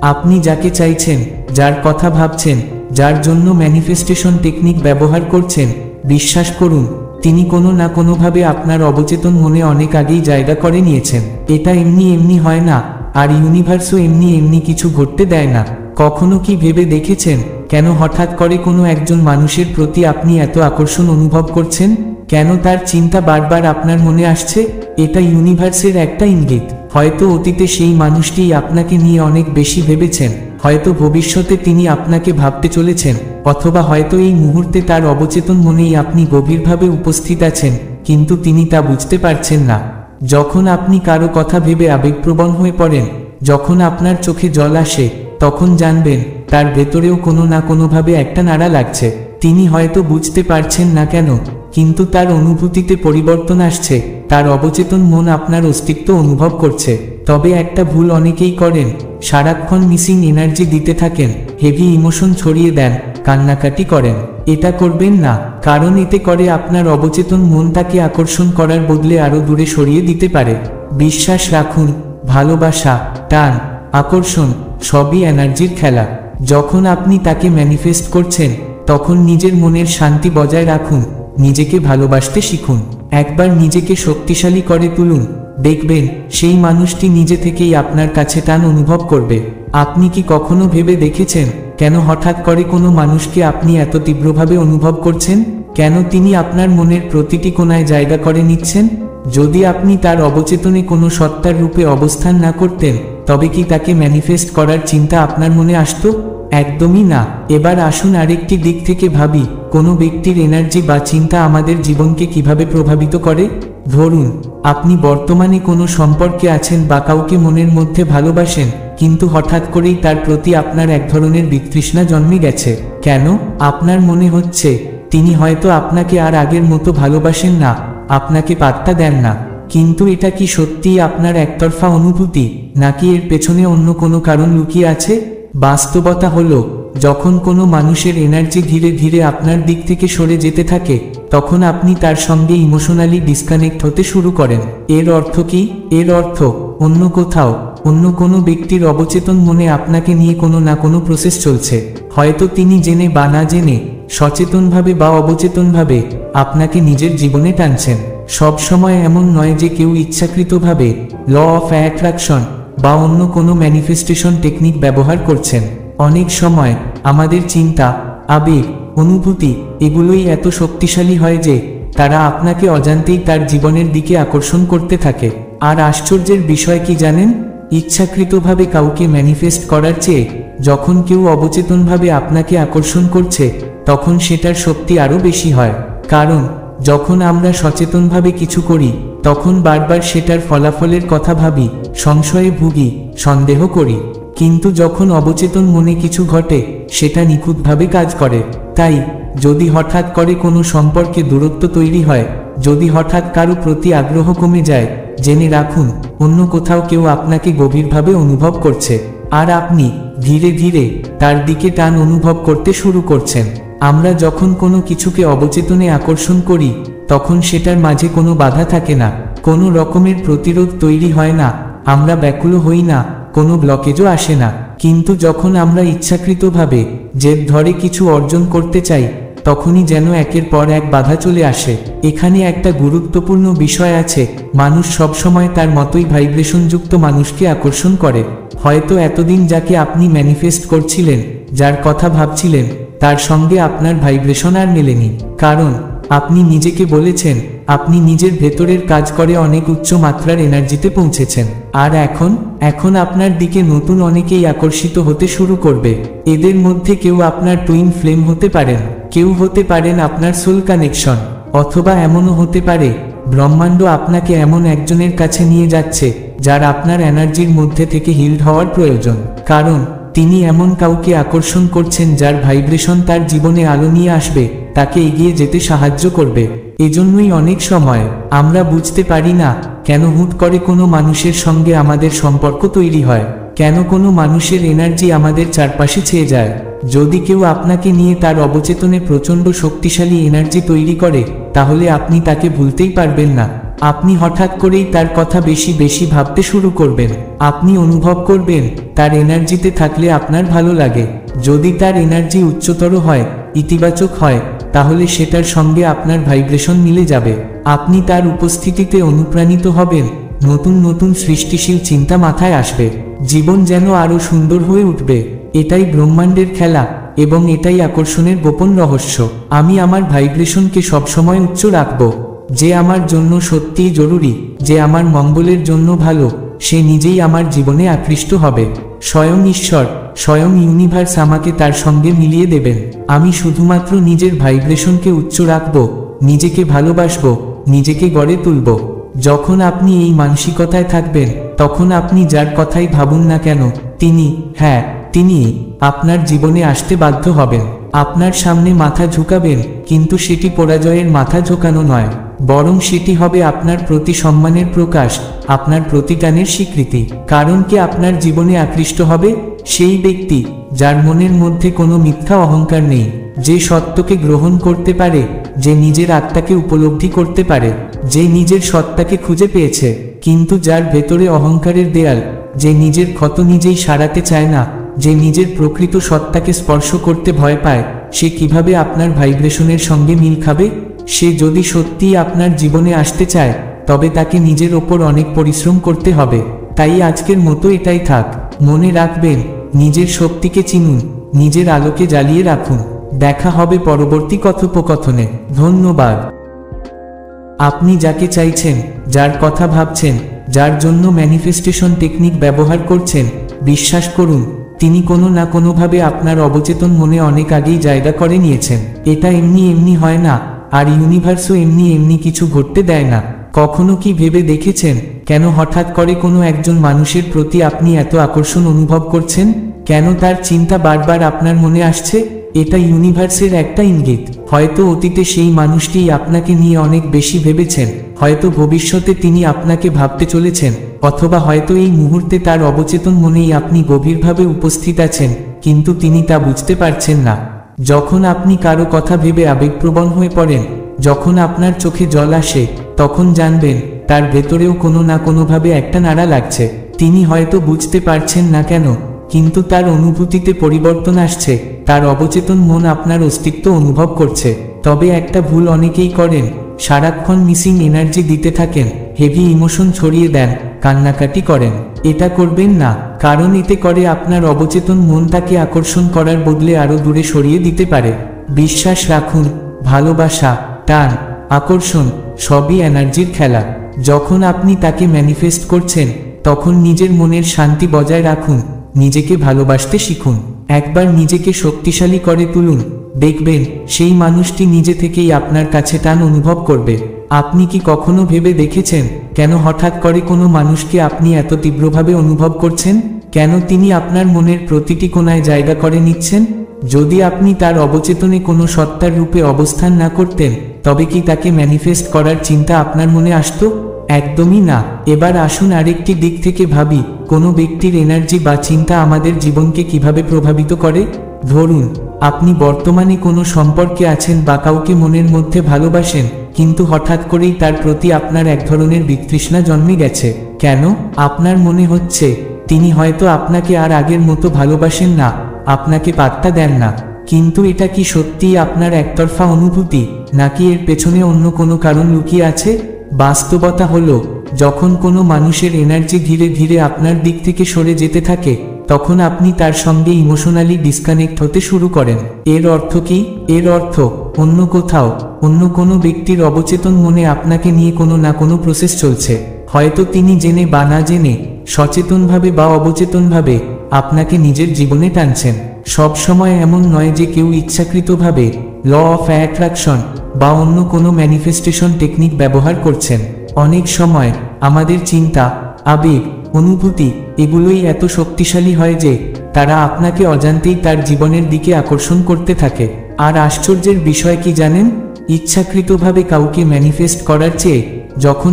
আপনি যাকে চাইছেন, যার কথা ভাবছেন, যার জন্য ম্যানিফেস্টেশন টেকনিক ব্যবহার করছেন, বিশ্বাস করুন তিনি কোনো না কোনোভাবে আপনার অবচেতন মনে অনেক আগেই জায়গা করে নিয়েছেন। এটা এমনি এমনি হয় না, আর ইউনিভার্সও এমনি এমনি কিছু ঘটতে দেয় না। কখনো কি ভেবে দেখেছেন কেন হঠাৎ করে কোনো একজন মানুষের প্রতি আপনি এত আকর্ষণ অনুভব করছেন? কেন তার চিন্তা বারবার আপনার মনে আসছে? এটা ইউনিভার্সের একটা ইঙ্গিত। হয়তো অতীতে সেই মানুষটিই আপনাকে নিয়ে অনেক বেশি ভেবেছেন, হয়তো ভবিষ্যতে তিনি আপনাকে ভাবতে চলেছেন, অথবা হয়তো এই মুহূর্তে তার অবচেতন মনেই আপনি গভীরভাবে উপস্থিত আছেন, কিন্তু তিনি তা বুঝতে পারছেন না। যখন আপনি কারো কথা ভেবে আবেগপ্রবণ হয়ে পড়েন, যখন আপনার চোখে জল আসে, তখন জানবেন তার ভেতরেও কোনো না কোনোভাবে একটা নাড়া লাগছে। তিনি হয়তো বুঝতে পারছেন না কেন, কিন্তু তার অনুভূতিতে পরিবর্তন আসছে। তার অবচেতন মন আপনার অস্তিত্ব অনুভব করছে। তবে একটা ভুল অনেকেই করেন, সারাক্ষণ মিসিং এনার্জি দিতে থাকেন, হেভি ইমোশন ছড়িয়ে দেন, কান্নাকাটি করেন। এটা করবেন না, কারণ এতে করে আপনার অবচেতন মন তাকে আকর্ষণ করার বদলে আরও দূরে সরিয়ে দিতে পারে। বিশ্বাস রাখুন, ভালোবাসা, টান, আকর্ষণ সবই এনার্জির খেলা। যখন আপনি তাকে ম্যানিফেস্ট করছেন, তখন নিজের মনের শান্তি বজায় রাখুন, নিজেকে ভালোবাসতে শিখুন। একবার নিজেকে শক্তিশালী করে তুলুন, দেখবেন সেই মানুষটি নিজে থেকেই আপনার কাছে টান অনুভব করবে। আপনি কি কখনো ভেবে দেখেছেন কেন হঠাৎ করে কোনো মানুষকে আপনি এত তীব্রভাবে অনুভব করছেন? কেন তিনি আপনার মনের প্রতিটি কোণায় জায়গা করে নিচ্ছেন? যদি আপনি তার অবচেতনে কোনো সত্তার রূপে অবস্থান না করতেন, তবে কি তাকে ম্যানিফেস্ট করার চিন্তা আপনার মনে আসতো? একদমই না। এবার আসুন আরেকটি দিক থেকে ভাবি, কোনো ব্যক্তির এনার্জি বা চিন্তা আমাদের জীবনকে কিভাবে প্রভাবিত করে। ধরুন আপনি বর্তমানে কোনো সম্পর্কে আছেন বা কাউকে মনের মধ্যে ভালোবাসেন, কিন্তু হঠাৎ করেই তার প্রতি আপনার এক ধরনের বিতৃষ্ণা জন্মে গেছে। কেন? আপনার মনে হচ্ছে তিনি হয়তো আপনাকে আর আগের মতো ভালোবাসেন না, আপনাকে পাত্তা দেন না। কিন্তু এটা কি সত্যিই আপনার একতরফা অনুভূতি, নাকি এর পেছনে অন্য কোনো কারণ লুকিয়ে আছে? বাস্তবতা হলো, যখন কোনো মানুষের এনার্জি ধীরে ধীরে আপনার দিক থেকে সরে যেতে থাকে, তখন আপনি তার সঙ্গে ইমোশনালি ডিসকানেক্ট হতে শুরু করেন। এর অর্থ কি? এর অর্থ অন্য কোথাও, অন্য কোনো ব্যক্তির অবচেতন মনে আপনাকে নিয়ে কোনো না কোনো প্রসেস চলছে। হয়তো তিনি জেনে বা না জেনে, সচেতনভাবে বা অবচেতনভাবে আপনাকে নিজের জীবনে টানছেন। সব সময় এমন নয় যে কেউ ইচ্ছাকৃতভাবে ল অফ অ্যাট্রাকশন বা অন্য কোনো ম্যানিফেস্টেশন টেকনিক ব্যবহার করছেন। অনেক সময় আমাদের চিন্তা, আবেগ, অনুভূতি এগুলোই এত শক্তিশালী হয় যে তারা আপনাকে অজান্তেই তার জীবনের দিকে আকর্ষণ করতে থাকে। আর আশ্চর্যের বিষয় কি জানেন? ইচ্ছাকৃতভাবে কাউকে ম্যানিফেস্ট করার চেয়ে যখন কেউ অবচেতনভাবে আপনাকে আকর্ষণ করছে, তখন সেটার শক্তি আরও বেশি হয়। কারণ যখন আমরা সচেতনভাবে কিছু করি, তখন বারবার সেটার ফলাফলের কথা ভাবি, সংশয়ে ভুগি, সন্দেহ করি। কিন্তু যখন অবচেতন মনে কিছু ঘটে, সেটা নিখুঁতভাবে কাজ করে। তাই যদি হঠাৎ করে কোনো সম্পর্কে দূরত্ব তৈরি হয়, যদি হঠাৎ কারো প্রতি আগ্রহ কমে যায়, জেনে রাখুন অন্য কোথাও কেউ আপনাকে গভীরভাবে অনুভব করছে, আর আপনি ধীরে ধীরে তার দিকে টান অনুভব করতে শুরু করছেন। আমরা যখন কোনো কিছুকে অবচেতনে আকর্ষণ করি, তখন সেটার মাঝে কোনো বাধা থাকে না, কোনো রকমের প্রতিরোধ তৈরি হয় না, আমরা ব্যাকুল হই না, কোনো ব্লকেজও আসে না। কিন্তু যখন আমরা ইচ্ছাকৃতভাবে জেদ ধরে কিছু অর্জন করতে চাই, তখনই যেন একের পর এক বাধা চলে আসে। এখানে একটা গুরুত্বপূর্ণ বিষয় আছে, মানুষ সবসময় তার মতোই ভাইব্রেশনযুক্ত মানুষকে আকর্ষণ করে। হয়তো এতদিন যাকে আপনি ম্যানিফেস্ট করছিলেন, যার কথা ভাবছিলেন, তার সঙ্গে আপনার ভাইব্রেশন আর মেলেনি। কারণ আপনি নিজেকে বলেছেন, আপনি নিজের ভেতরের কাজ করে অনেক উচ্চ মাত্রার এনার্জিতে পৌঁছেছেন। আর এখন আপনার দিকে নতুন অনেকেই আকর্ষিত হতে শুরু করবে। এদের মধ্যে কেউ আপনার টুইন ফ্লেম হতে পারেন, কেউ হতে পারেন আপনার সোল কানেকশন, অথবা এমনও হতে পারে ব্রহ্মাণ্ড আপনাকে এমন একজনের কাছে নিয়ে যাচ্ছে যার আপনার এনার্জির মধ্যে থেকে হিলড হওয়ার প্রয়োজন। কারণ তিনি এমন কাউকে আকর্ষণ করছেন যার ভাইব্রেশন তার জীবনে আলো নিয়ে আসবে, তাকে এগিয়ে যেতে সাহায্য করবে। এজন্যই অনেক সময় আমরা বুঝতে পারি না কেন হুট করে কোনো মানুষের সঙ্গে আমাদের সম্পর্ক তৈরি হয়, কেন কোনো মানুষের এনার্জি আমাদের চারপাশে ছেয়ে যায়। যদি কেউ আপনাকে নিয়ে তার অবচেতনে প্রচণ্ড শক্তিশালী এনার্জি তৈরি করে, তাহলে আপনি তাকে ভুলতেই পারবেন না। আপনি হঠাৎ করেই তার কথা বেশি বেশি ভাবতে শুরু করবেন। আপনি অনুভব করবেন তার এনার্জিতে থাকলে আপনার ভালো লাগে। যদি তার এনার্জি উচ্চতর হয়, ইতিবাচক হয়, তাহলে সেটার সঙ্গে আপনার ভাইব্রেশন মিলে যাবে। আপনি তার উপস্থিতিতে অনুপ্রাণিত হবেন, নতুন নতুন সৃষ্টিশীল চিন্তা মাথায় আসবে, জীবন যেন আরো সুন্দর হয়ে উঠবে। এটাই ব্রহ্মাণ্ডের খেলা এবং এটাই আকর্ষণের গোপন রহস্য। আমি আমার ভাইব্রেশনকে সবসময় উচ্চ রাখব। যে আমার জন্য সত্যিই জরুরি, যে আমার মঙ্গলের জন্য ভালো, সে নিজেই আমার জীবনে আকৃষ্ট হবে। স্বয়ং ঈশ্বর, স্বয়ং ইউনিভার্স আমাকে তার সঙ্গে মিলিয়ে দেবেন। আমি শুধুমাত্র নিজের ভাইব্রেশনকে উচ্চ রাখব, নিজেকে ভালোবাসব, নিজেকে গড়ে তুলব। যখন আপনি এই মানসিকতায় থাকবেন, তখন আপনি যার কথাই ভাবুন না কেন, তিনি আপনার জীবনে আসতে বাধ্য হবেন। আপনার সামনে মাথা ঝুঁকাবেন, কিন্তু সেটি পরাজয়ের মাথা ঝোঁকানো নয়, বরং সেটি হবে আপনার প্রতি সম্মানের প্রকাশ, আপনার প্রতিদানের স্বীকৃতি। কারণ কে আপনার জীবনে আকৃষ্ট হবে? সেই ব্যক্তি যার মনের মধ্যে কোনো মিথ্যা অহংকার নেই, যে সত্যকে গ্রহণ করতে পারে, যে নিজের আত্মাকে উপলব্ধি করতে পারে, যে নিজের সত্তাকে খুঁজে পেয়েছে, কিন্তু যার ভেতরে অহংকারের দেয়াল, যে নিজের ক্ষত নিজেই সারাতে চায় না, যে নিজের প্রকৃত সত্তাকে স্পর্শ করতে ভয় পায়, সে কিভাবে আপনার ভাইব্রেশনের সঙ্গে মিল খাবে? সে যদি সত্যিই আপনার জীবনে আসতে চায়, তবে তাকে নিজের ওপর অনেক পরিশ্রম করতে হবে। তাই আজকের মতো এটাই থাক। মনে রাখবেন, নিজের শক্তিকে চিনুন, নিজের আলোকে জ্বালিয়ে রাখুন। দেখা হবে পরবর্তী কথোপকথনে। ধন্যবাদ। আপনি যাকে চাইছেন, যার কথা ভাবছেন, যার জন্য ম্যানিফেস্টেশন টেকনিক ব্যবহার করছেন, বিশ্বাস করুন, তিনি কোনো না কোনোভাবে আপনার অবচেতন মনে অনেক আগেই জায়গা করে নিয়েছেন। এটা এমনি এমনি হয় না, আর ইউনিভার্সও এমনি এমনি কিছু ঘটতে দেয় না। কখনো কি ভেবে দেখেছেন কেন হঠাৎ করে কোনো একজন মানুষের প্রতি আপনি এত আকর্ষণ অনুভব করছেন? কেন তার চিন্তা বারবার আপনার মনে আসছে? এটা ইউনিভার্সের একটা ইঙ্গিত। হয়তো অতীতে সেই মানুষটি আপনাকে নিয়ে অনেক বেশি ভেবেছেন, হয়তো ভবিষ্যতে তিনি আপনাকে ভাবতে চলেছেন, অথবা হয়তো এই মুহূর্তে তার অবচেতন মনেই আপনি গভীরভাবে উপস্থিত আছেন, কিন্তু তিনি তা বুঝতে পারছেন না। যখন আপনি কারো কথা ভেবে আবেগপ্রবণ হয়ে পড়েন, যখন আপনার চোখে জল আসে, তখন জানবেন তার ভেতরেও কোনো না কোনোভাবে একটা নাড়া লাগছে। তিনি হয়তো বুঝতে পারছেন না কেন, কিন্তু তার অনুভূতিতে পরিবর্তন আসছে। তার অবচেতন মন আপনার অস্তিত্ব অনুভব করছে। তবে একটা ভুল অনেকেই করেন, সারাক্ষণ মিসিং এনার্জি দিতে থাকেন, হেভি ইমোশন ছড়িয়ে দেন, কান্নাকাটি করেন। এটা করবেন না, কারণ এতে করে আপনার অবচেতন মন তাকে আকর্ষণ করার বদলে আরো দূরে সরিয়ে দিতে পারে। বিশ্বাস রাখুন, ভালোবাসা, টান, আকর্ষণ সবই এনার্জির খেলা। যখন আপনি তাকে ম্যানিফেস্ট করছেন, তখন নিজের মনের শান্তি বজায় রাখুন, নিজেকে ভালোবাসতে শিখুন। একবার নিজেকে শক্তিশালী করে তুলুন, দেখবেন সেই মানুষটি নিজে থেকেই আপনার কাছে টান অনুভব করবে। আপনি কি কখনো ভেবে দেখেছেন কেন হঠাৎ করে কোনো মানুষকে আপনি এত তীব্রভাবে অনুভব করছেন? কেন তিনি আপনার মনের প্রতিটি কোণায় জায়গা করে নিচ্ছেন? যদি আপনি তার অবচেতনে কোনো সত্তার রূপে অবস্থান না করতেন, তবে কি তাকে ম্যানিফেস্ট করার চিন্তা আপনার মনে আসতো? একদমই না। এবার আসুন আরেকটি দিক থেকে ভাবি, কোনো ব্যক্তির এনার্জি বা চিন্তা আমাদের জীবনকে কিভাবে প্রভাবিত করে। ধরুন, আপনি বর্তমানে কোনো সম্পর্কে আছেন বা কাউকে মনের মধ্যে ভালোবাসেন, কিন্তু হঠাৎ করেই তার প্রতি আপনার এক ধরনের বিতৃষ্ণা জন্মে গেছে। কেন? আপনার মনে হচ্ছে তিনি হয়তো আপনাকে আর আগের মতো ভালোবাসেন না, আপনাকে পাত্তা দেন না। কিন্তু এটা কি সত্যিই আপনার একতরফা অনুভূতি, নাকি এর পেছনে অন্য কোনো কারণ লুকিয়ে আছে? বাস্তবতা হলো, যখন কোনো মানুষের এনার্জি ধীরে ধীরে আপনার দিক থেকে সরে যেতে থাকে, তখন আপনি তার সঙ্গে ইমোশনালি ডিসকানেক্ট হতে শুরু করেন। এর অর্থ কি? এর অর্থ অন্য কোথাও, অন্য কোনো ব্যক্তির অবচেতন মনে আপনাকে নিয়ে কোনো না কোনো প্রসেস চলছে। হয়তো তিনি জেনে বা না জেনে, সচেতনভাবে বা অবচেতনভাবে আপনাকে নিজের জীবনে টানছেন। সব সময় এমন নয় যে কেউ ইচ্ছাকৃতভাবে ল অফ অ্যাট্রাকশন বা অন্য কোনো ম্যানিফেস্টেশন টেকনিক ব্যবহার করছেন। অনেক সময় আমাদের চিন্তা, আবেগ, অনুভূতি এগুলোই এত শক্তিশালী হয় যে তারা আপনাকে অজান্তেই তার জীবনের দিকে আকর্ষণ করতে থাকে। আর আশ্চর্যের বিষয় কি জানেন? ইচ্ছাকৃতভাবে কাউকে ম্যানিফেস্ট করার চেয়ে যখন